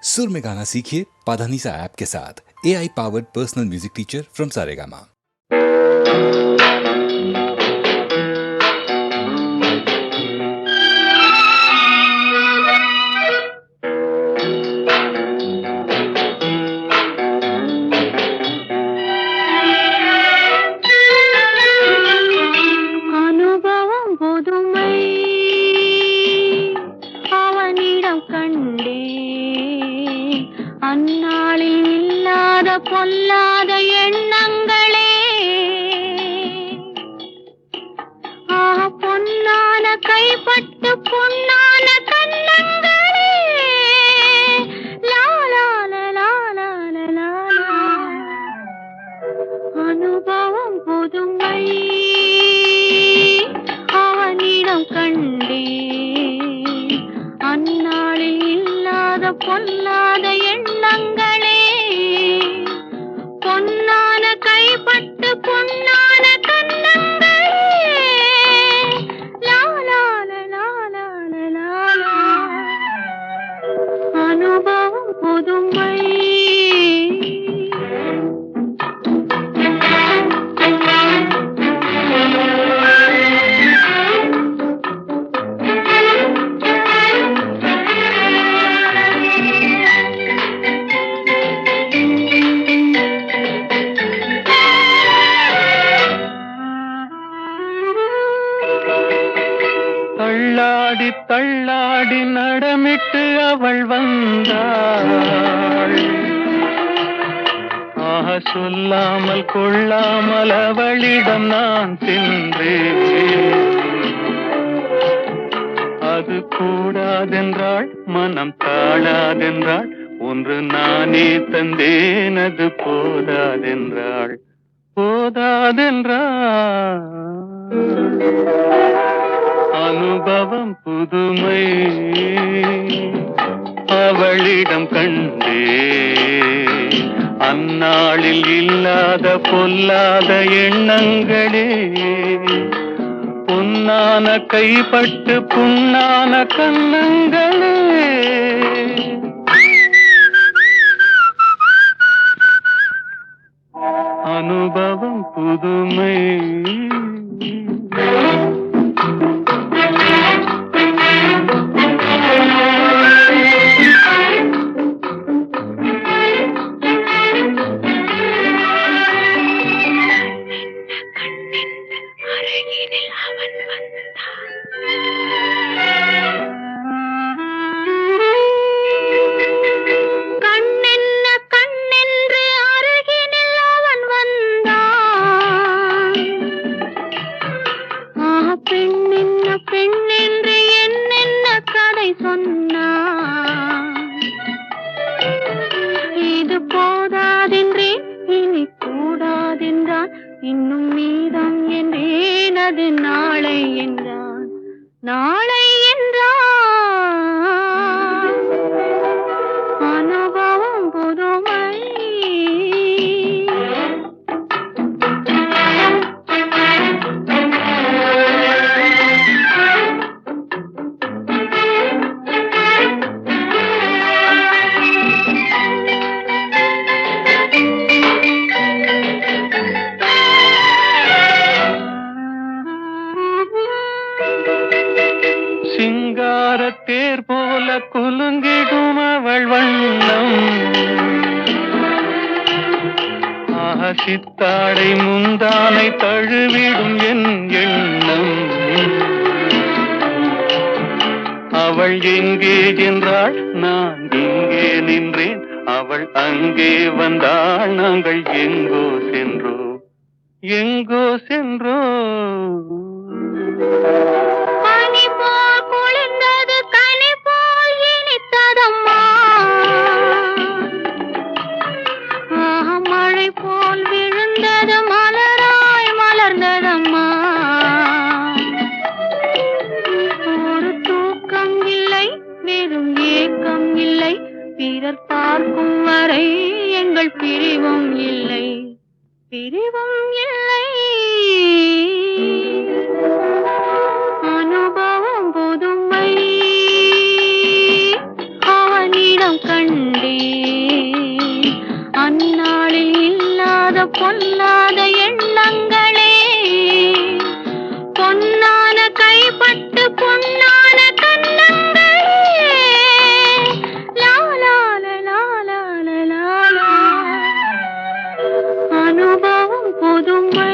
सुर में गाना सीखिए पाधानीसा ऐप के साथ। AI powered personal music teacher from Saregama. அந்நாளில் இல்லாத பொல்லாத எண்ணங்களே, பொன்னான கைப்பட்டு பொன்னான கண்ணங்களே, அனுபவம் புதுமை அவனிடம் கண்டே, அந்நாளில் இல்லாத பொல்லாத எண்ணங்களே, பொன்னான கைப்பட்டு பொன்னான கண்ணங்களே, அனுபவம் புதுமை. தள்ளாடி தள்ளாடி நடமிட்டு அவள் வந்தாள். சொல்லாமல் கொள்ளாமல் அவளிடம் நான் சென்றேன். அது கூடாதென்றாள், மனம் தாழாதென்றாள், ஒன்று நானே தந்தேன். அது போதாதென்றாள், போதாதென்றாள். அனுபவம் புதுமை அவளிடம் கண்டே, அந்நாளில் இல்லாத பொல்லாத எண்ணங்களே, பொன்னான கைப்பட்டு புண்ணான கண்ணங்களே. அனுபவம் புதுமை. இது போதாதென்றேன், இனி கூடாதென்றான், இன்னும் மீதம் என்றேன். அது நாளை என்றான், நாளை என்றான். அனுபவம் புதுமை. சிங்காரத்தேர் போல குலுங்கிடும் அவள் வண்ணம். சித்தாடை முந்தானை தழுவிடும் என் எண்ணம். அவள் எங்கே என்றாள், நான் இங்கே நின்றேன். அவள் அங்கே வந்தாள், நாங்கள் எங்கோ சென்றோம், எங்கோ சென்றோம். பனி போல் குளிர்ந்தது, கனி போல் இனித்ததம்மா. மழை போல் விழுந்தது, மலராய் மலர்ந்ததம்மா. ஒரு தூக்கம் இல்லை, வெறும் ஏக்கம் இல்லை. பிறர் பார்க்கும் வரை எங்கள் பிரிவும் இல்லை, பிரிவும் இல்லை. அனுபவம் புதுமை அவனிடம் கண்டு பொல்லாத எண்ணங்களே பொன்னான கைப்பட்டு பொன்னான கண்ணங்களே லாலால லாலால லாலா அனுபவம் புதுமை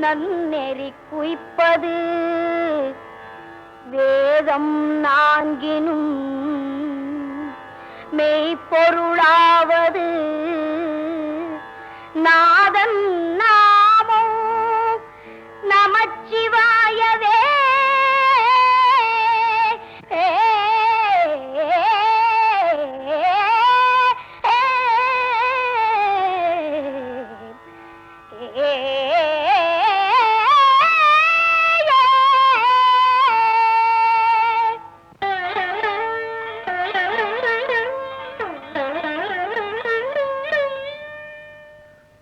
நன்னெறி குய்ப்பது வேதம் நான்கினும் மெய்ப்பொருளாவது நாதன் நாமோ நமச்சிவாயவே.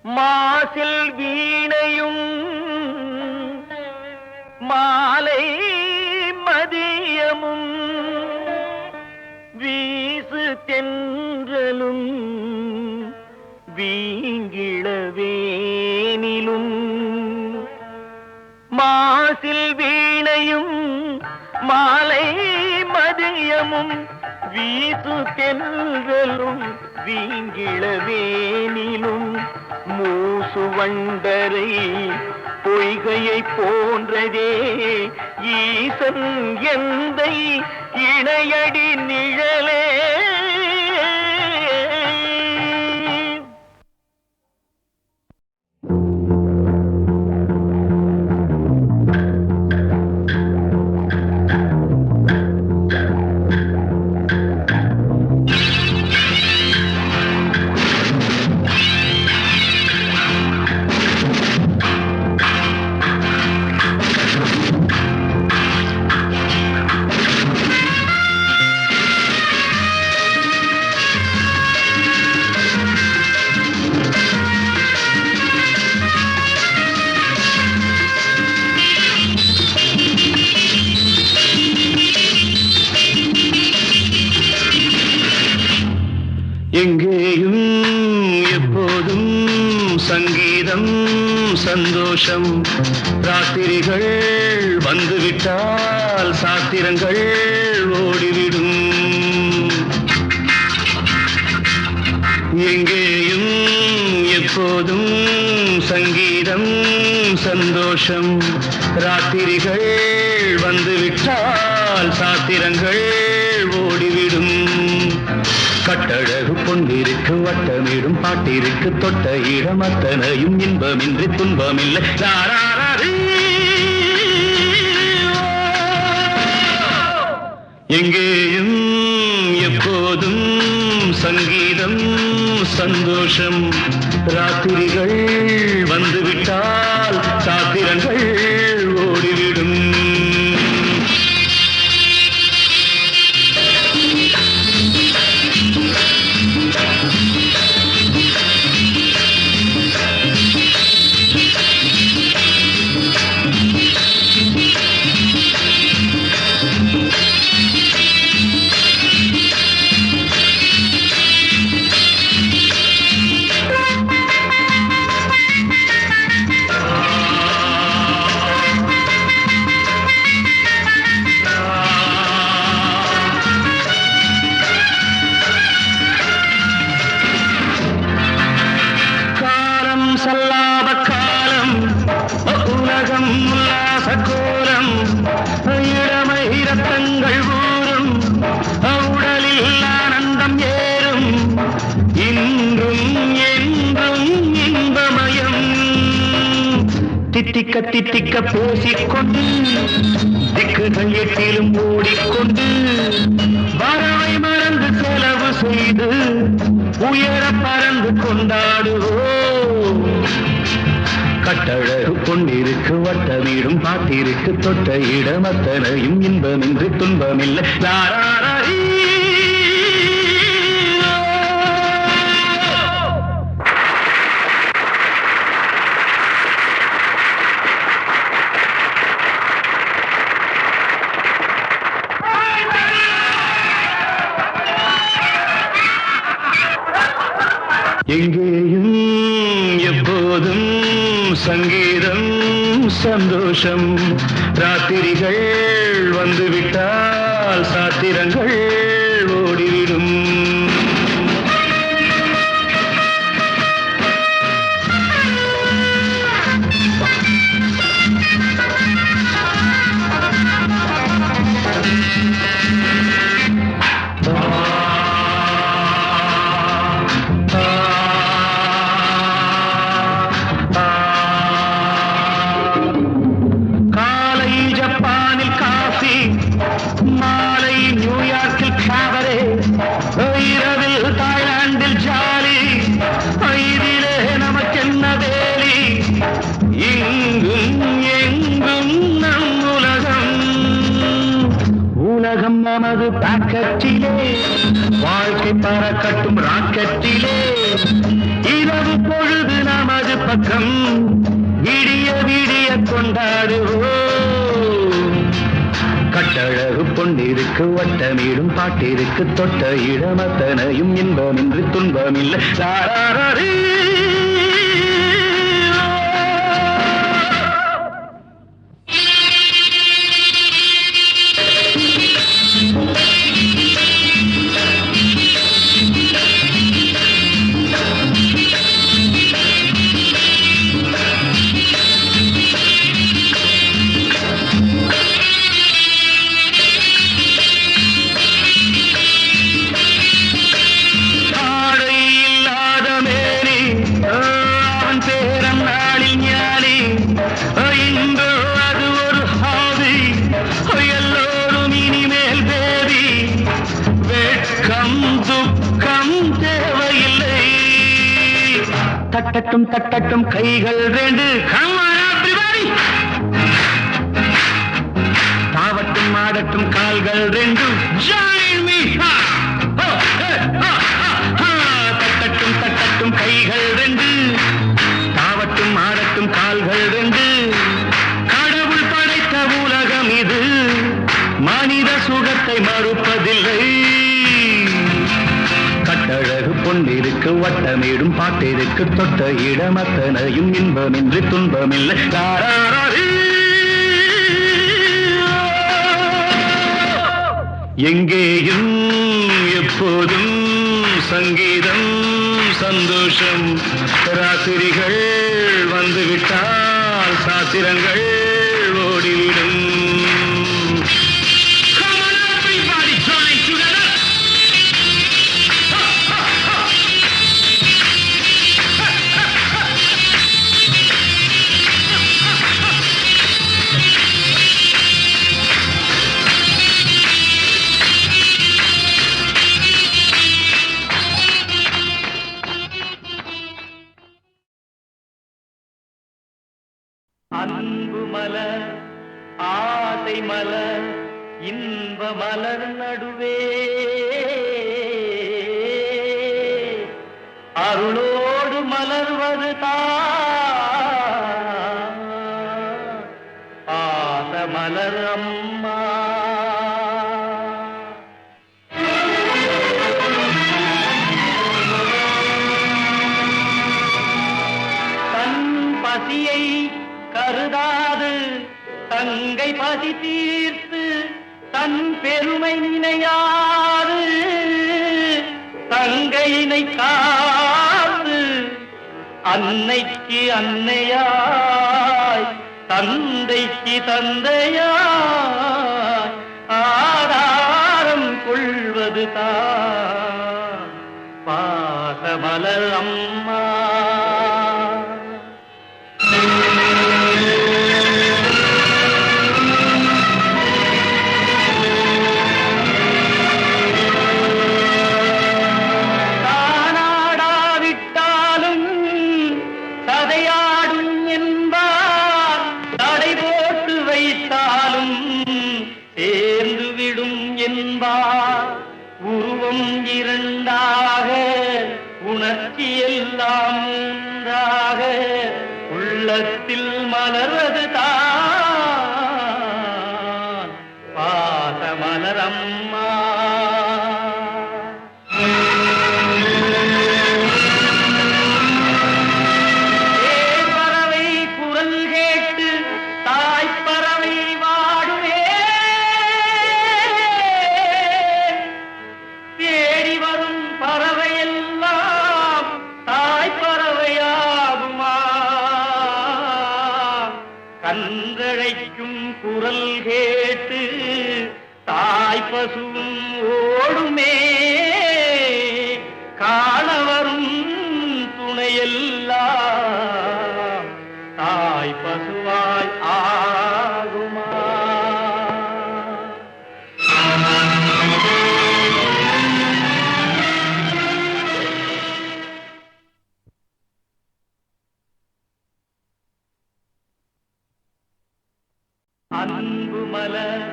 மாசில் வீணையும் மாலை மதியமும் வீசு தென்றலும் வீங்கிளவேனிலும் மாசில் வீணையும் மாலை மதியமும் வீசு தென்றலும் வீங்கிளவேனிலும் மூசு வண்டரை பொய்கையை போன்றதே ஈசன் எந்தை இணையடி நிழலே. எங்கேயும் எப்போதும் சங்கீதம் சந்தோஷம் ராத்திரிகள் வந்துவிட்டால் சாத்திரங்கள் ஓடிவிடும் எங்கேயும் எப்போதும் சங்கீதம் சந்தோஷம் ராத்திரிகள் வந்துவிட்டால் சாத்திரங்கள் ஓடிவிடும் கட்டழகு பொன்னிருக்கு வட்டமிடும் பாட்டிற்கு தொட்ட இடம் அத்தனையும் இன்பமின்றி துன்பமில்லை எங்கேயும் எப்போதும் சங்கீதம் சந்தோஷம் ராத்திரிகள் வந்துவிட்டால் சாத்திரங்கள் ஓடிவிடும் சல்லாப காலம் உலகம் உல்லாச கோலம் இளமை ரத்தங்கள் ஊறும் உடலில் ஆனந்தம் ஏறும் இன்றும் என்றும் இன்பமயம் தித்திக்க தித்திக்க பேசிக்கொண்டு திக்குகள் எட்டிலும் ஓடிக்கொண்டு வரவை மறந்து செலவு செய்து உயர பறந்து கொண்டாடுவோம் கட்டழகு பொன்னிருக்கு வட்டமிடும் பாட்டிற்கு தொட்ட இடம் அத்தனையும் இன்பமின்றி துன்பமில்லை லாராரி எங்கேயும் எப்போதும் சங்கீதம் சந்தோஷம் ராத்திரிகள் வந்துவிட்டால் சாத்திரங்கள் ஓடிவிடும் மாலை நியூயார்க்கில் காவரே இரவில் தாய்லாந்தில் ஜாலி இதிலே நமக்கென்ன வேலி இங்கும் எங்கும் நம் உலகம் உலகம் நமது பாக்கெட்டிலே வாழ்க்கை பறக்கட்டும் ராக்கெட்டிலே இரவு பொழுது நமது பக்கம் விடிய விடிய கொண்டாடுவோம் கட்டழகு பொன்னிருக்கு வட்டமிடும் பாட்டிற்கு தொட்ட இடம் அத்தனையும் இன்பமின்றி துன்பமில்லை லாராரி தட்டட்டும் தட்டட்டும் கைகள் ரெண்டு தாவட்டும் ஆடட்டும் கால்கள் ரெண்டு தட்டட்டும் தட்டட்டும் கைகள் ரெண்டு தாவட்டும் ஆடட்டும் கால்கள் ரெண்டு கடவுள் படைத்த உலகம் இது மனித சுகத்தை மறுப்பதில்லை கட்டழகு பொன்னிருக்கு வட்டமேடும் பாட்டிருக்கு தொட்ட இடமத்தனையும் இன்பமின்றி துன்பமில்லை. எங்கேயும் எப்போதும் சங்கீதம் சந்தோஷம். ராத்திரிகள் வந்துவிட்டால் சாத்திரங்கள் ஓடிவிடும். அன்பு மலர் ஆசை மலர் இன்ப மலர் நடுவே அருளோடு மலர்வது பாச மலர் அம்மா. தன் பசியை கருதாது தங்கை பசி தீர்த்து தன் பெருமை நினையாது தங்கையினை காத்து அன்னைக்கு அன்னையாய் தந்தைக்கு தந்தையாய் ஆதாரம் கொள்வது தான் பாசமலர் அம்மா. உருவம் இரண்டாக உணர்ச்சி எல்லாம் ஒன்றாக உள்ளத்தில் மலர்வது தான் பாச மலரம்மா. பறவை குரல் கேட்டு தாய்ப்பறவை வாடுவே தேடி வரும் பறவையெல்லாம் தாய்ப்பறவையாகுமா. கன்றழைக்கும் குரல் கேட்டு தாய்ப்பசுவும் ஓடுமே காண வரும் துணையெல்லாம் தாய்ப்பசுவாய் ஆகுமா. அன்பு மலர்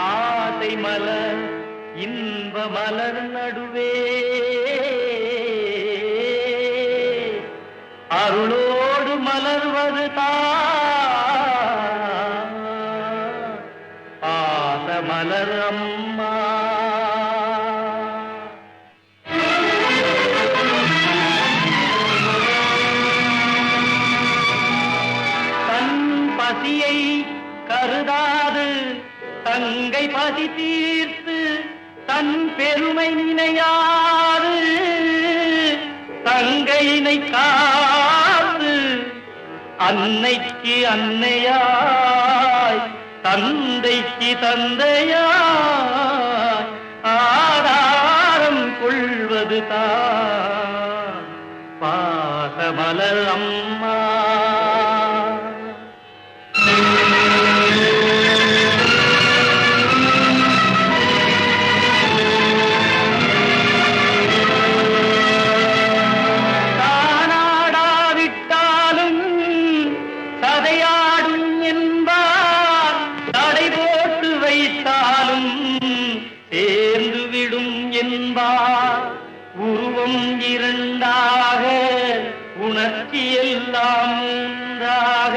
ஆசை மலர் இன்ப மலர் நடுவே அருளோடு மலர்வது பாச மலர் அம்மா. தன் பசியை கருதாது தங்கை பசி தீர்த்து தன் பெருமை நினையாது தங்கையினை காத்து அன்னைக்கு அன்னையாய் தந்தைக்கு தந்தையாய் ஆதாரம் கொள்வது தான் பாசமலர் அம்மா. உருவம் இரண்டாக உணர்ச்சி எல்லாம் ஒன்றாக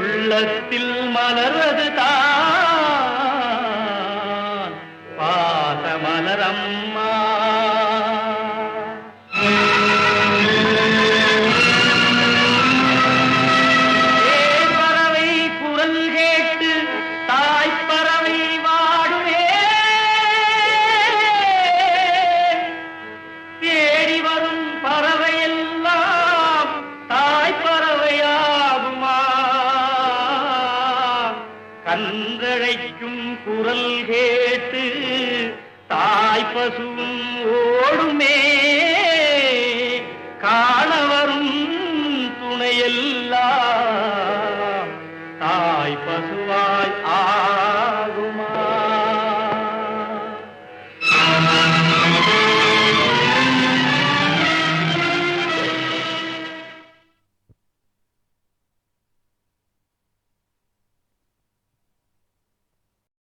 உள்ளத்தில் மலர்வது தான் பாச மலரம்மா. என்றழைக்கும் குரல் கேட்டு தாய் பசுவும் ஓடுமே